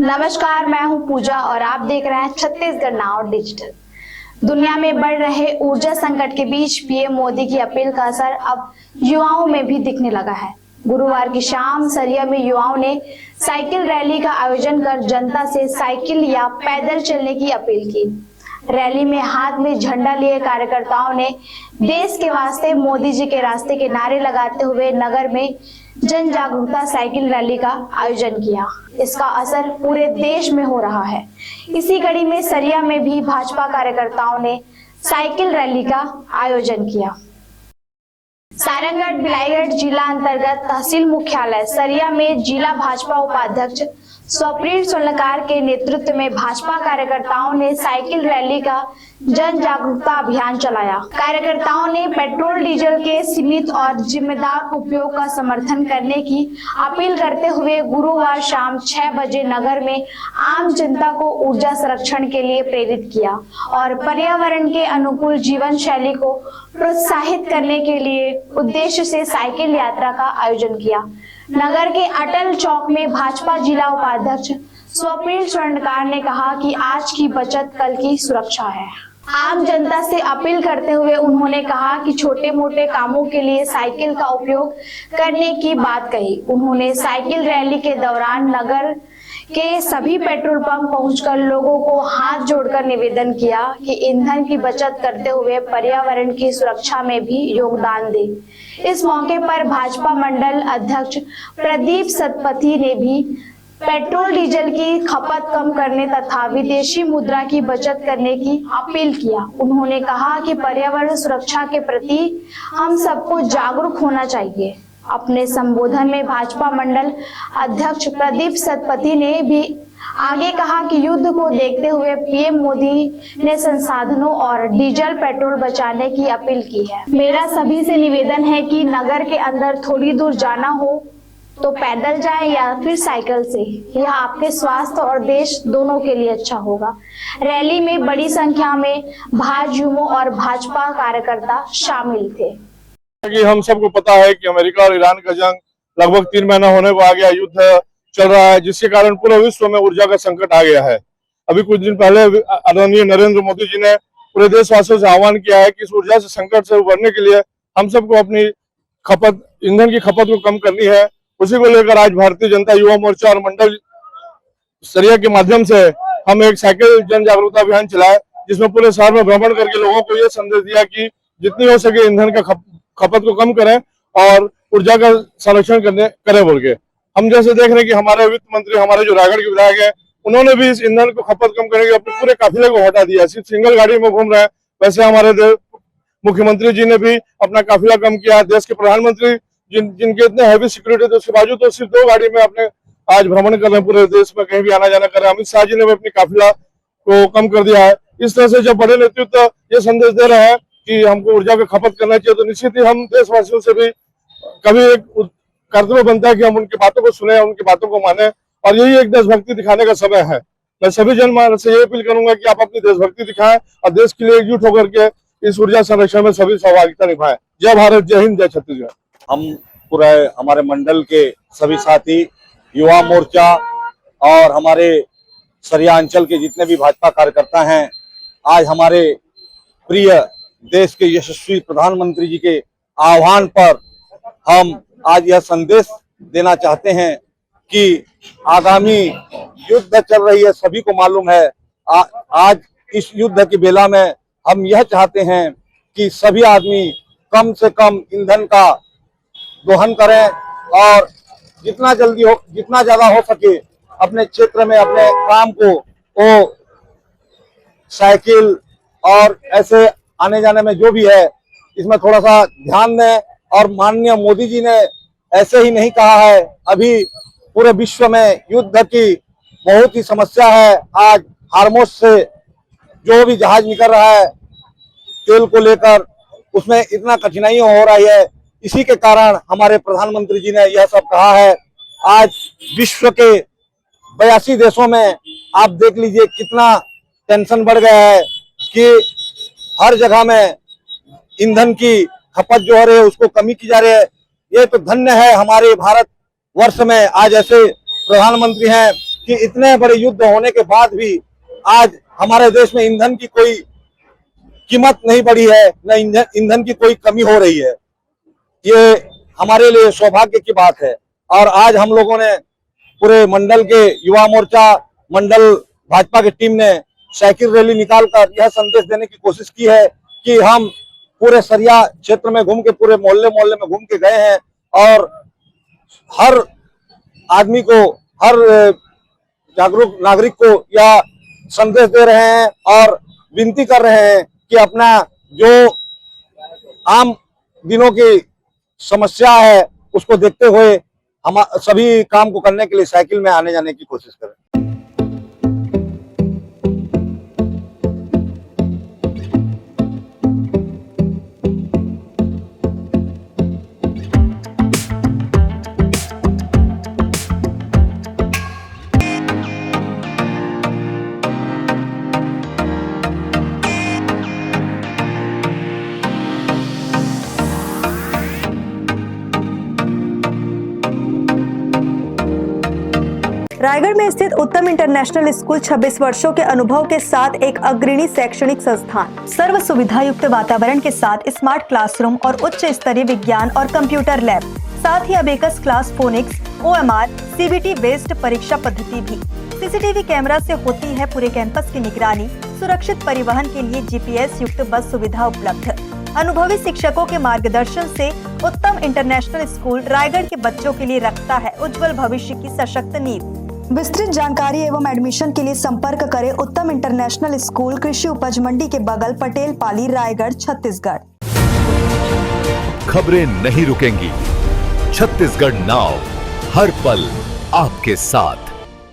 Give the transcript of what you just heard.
नमस्कार, मैं हूं पूजा और आप देख रहे हैं छत्तीसगढ़ नाउ डिजिटल। दुनिया में बढ़ रहे ऊर्जा संकट के बीच पीएम मोदी की अपील का असर अब युवाओं में भी दिखने लगा है। गुरुवार की शाम सरिया में युवाओं ने साइकिल रैली का आयोजन कर जनता से साइकिल या पैदल चलने की अपील की। रैली में हाथ में झंडा लिए कार्यकर्ताओं ने देश के वास्ते मोदी जी के रास्ते के नारे लगाते हुए नगर में जन जागरूकता साइकिल रैली का आयोजन किया। इसका असर पूरे देश में हो रहा है। इसी कड़ी में सरिया में भी भाजपा कार्यकर्ताओं ने साइकिल रैली का आयोजन किया। सारंगगढ़ बिलाईगढ़ जिला अंतर्गत तहसील मुख्यालय सरिया में जिला भाजपा उपाध्यक्ष स्वप्निल स्वर्णकार के नेतृत्व में भाजपा कार्यकर्ताओं ने साइकिल रैली का जन जागरूकता अभियान चलाया। कार्यकर्ताओं ने पेट्रोल डीजल के सीमित और जिम्मेदार उपयोग का समर्थन करने की अपील करते हुए गुरुवार शाम 6 बजे नगर में आम जनता को ऊर्जा संरक्षण के लिए प्रेरित किया और पर्यावरण के अनुकूल जीवन शैली को प्रोत्साहित करने के लिए उद्देश्य से साइकिल यात्रा का आयोजन किया। नगर के अटल चौक में भाजपा जिला उपाध्यक्ष स्वप्निल स्वर्णकार ने कहा कि आज की बचत कल की सुरक्षा है। आम जनता से अपील करते हुए उन्होंने कहा कि छोटे मोटे कामों के लिए साइकिल का उपयोग करने की बात कही। उन्होंने साइकिल रैली के दौरान नगर के सभी पेट्रोल पंप पहुंचकर लोगों को हाथ जोड़कर निवेदन किया कि ईंधन की बचत करते हुए पर्यावरण की सुरक्षा में भी योगदान दे। इस मौके पर भाजपा मंडल अध्यक्ष प्रदीप सतपथी ने भी पेट्रोल डीजल की खपत कम करने तथा विदेशी मुद्रा की बचत करने की अपील किया। उन्होंने कहा कि पर्यावरण सुरक्षा के प्रति हम सबको जागरूक होना चाहिए। अपने संबोधन में भाजपा मंडल अध्यक्ष प्रदीप सतपथी ने भी आगे कहा कि युद्ध को देखते हुए पीएम मोदी ने संसाधनों और डीजल पेट्रोल बचाने की अपील की है। मेरा सभी से निवेदन है कि नगर के अंदर थोड़ी दूर जाना हो तो पैदल जाए या फिर साइकिल से। यह आपके स्वास्थ्य और देश दोनों के लिए अच्छा होगा। रैली में बड़ी संख्या में भाजयुमो और भाजपा कार्यकर्ता शामिल थे। कि हम सबको पता है कि अमेरिका और ईरान का जंग लगभग 3 महीना होने को आ गया, युद्ध चल रहा है, जिसके कारण पूरे विश्व में ऊर्जा का संकट आ गया है। अभी कुछ दिन पहले आदरणीय नरेंद्र मोदी जी ने पूरे देशवासियों से आह्वान किया है कि इस ऊर्जा से संकट से उबरने के लिए हम सबको अपनी ईंधन की खपत को कम करनी है। उसी को लेकर आज भारतीय जनता युवा मोर्चा और मंडल सरिया के माध्यम से हम एक साइकिल जन जागरूकता अभियान चलाए, जिसमें पूरे शहर में भ्रमण करके लोगों को ये संदेश दिया कि जितनी हो सके ईंधन का खपत को कम करें और ऊर्जा का संरक्षण करें बोल के। हम जैसे देख रहे हैं कि हमारे वित्त मंत्री, हमारे जो रायगढ़ के विधायक हैं, उन्होंने भी इस ईंधन को खपत कम करने के अपने पूरे काफिले को हटा दिया, सिर्फ सिंगल गाड़ी में घूम रहे हैं। वैसे हमारे मुख्यमंत्री जी ने भी अपना काफिला कम किया। देश के प्रधानमंत्री जिनके इतने हैवी सिक्योरिटी थे उसके बावजूद तो सिर्फ 2 गाड़ी में अपने आज भ्रमण कर रहे हैं, पूरे देश में कहीं भी आना जाना कर रहे हैं। अमित शाह जी ने भी अपनी काफिला को कम कर दिया है। इस तरह से जब बड़े नेतृत्व ये संदेश दे रहे हैं कि हमको ऊर्जा का खपत करना चाहिए, तो निश्चित ही हम देशवासियों से भी कभी एक कर्तव्य बनता है कि हम उनकी बातों को सुने, उनकी बातों को माने, और यही एक देशभक्ति दिखाने का समय है। मैं सभी जनमानस से ये अपील करूंगा कि आप अपनी देशभक्ति दिखाएं और देश के लिए एकजुट होकर के इस ऊर्जा संरक्षण में सभी सहभागिता निभाएं। जय भारत, जय हिंद, जय छत्तीसगढ़। हम पूरे हमारे मंडल के सभी साथी, युवा मोर्चा और हमारे सरिया अंचल के जितने भी भाजपा कार्यकर्ता हैं, आज हमारे प्रिय देश के यशस्वी प्रधानमंत्री जी के आह्वान पर हम आज यह संदेश देना चाहते हैं कि आगामी युद्ध चल रही है, सभी को मालूम है। आज इस युद्ध की बेला में हम यह चाहते हैं कि सभी आदमी कम से कम ईंधन का दोहन करें और जितना ज्यादा हो सके अपने क्षेत्र में अपने काम को वो साइकिल और ऐसे आने जाने में जो भी है इसमें थोड़ा सा ध्यान दें। और माननीय मोदी जी ने ऐसे ही नहीं कहा है, अभी पूरे विश्व में युद्ध की बहुत ही समस्या है। आज हार्मोस से जो भी जहाज निकल रहा है तेल को लेकर, उसमें इतना कठिनाइयां हो रही है। इसी के कारण हमारे प्रधानमंत्री जी ने यह सब कहा है। आज विश्व के 82 देशों में आप देख लीजिए कितना टेंशन बढ़ गया है कि हर जगह में ईंधन की खपत जो हो रही है उसको कमी की जा रही है। ये तो धन्य है हमारे भारत वर्ष में आज ऐसे प्रधानमंत्री हैं कि इतने बड़े युद्ध होने के बाद भी आज हमारे देश में ईंधन की कोई कीमत नहीं बढ़ी है, न ईंधन की कोई कमी हो रही है। ये हमारे लिए सौभाग्य की बात है। और आज हम लोगों ने पूरे मंडल के युवा मोर्चा मंडल भाजपा की टीम ने साइकिल रैली निकालकर यह संदेश देने की कोशिश की है कि हम पूरे सरिया क्षेत्र में घूम के, पूरे मोहल्ले मोहल्ले में घूम के गए हैं और हर आदमी को, हर जागरूक नागरिक को यह संदेश दे रहे हैं और विनती कर रहे हैं कि अपना जो आम दिनों की समस्या है उसको देखते हुए हम सभी काम को करने के लिए साइकिल में आने जाने की कोशिश करें। रायगढ़ में स्थित उत्तम इंटरनेशनल स्कूल 26 वर्षों के अनुभव के साथ एक अग्रणी शैक्षणिक संस्थान, सर्व सुविधा युक्त वातावरण के साथ स्मार्ट क्लासरूम और उच्च स्तरीय विज्ञान और कंप्यूटर लैब, साथ ही abacus class, phonics, OMR, CBT based परीक्षा पद्धति भी। CCTV कैमरा से होती है पूरे कैंपस की निगरानी। सुरक्षित परिवहन के लिए GPS युक्त बस सुविधा उपलब्ध। अनुभवी शिक्षकों के मार्गदर्शन से उत्तम इंटरनेशनल स्कूल रायगढ़ के बच्चों के लिए रखता है उज्जवल भविष्य की सशक्त नींव। विस्तृत जानकारी एवं एडमिशन के लिए संपर्क करें उत्तम इंटरनेशनल स्कूल, कृषि उपज मंडी के बगल, पटेल पाली, रायगढ़, छत्तीसगढ़। खबरें नहीं रुकेंगी। छत्तीसगढ़ नाउ हर पल आपके साथ।